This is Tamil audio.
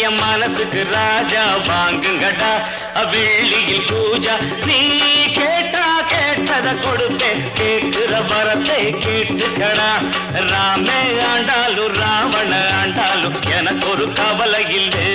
என் மனசுக்கு ராஜா வாங்குங்கடா வெள்ளியில் பூஜா நீ கேட்டா கேட்டத கொடுப்பேன் கேட்கிற வரத்தை கேட்டுக்கடா ராமே ஆண்டாலும் ராவண ஆண்டாலும் எனக்கு ஒரு கவலை இல்லை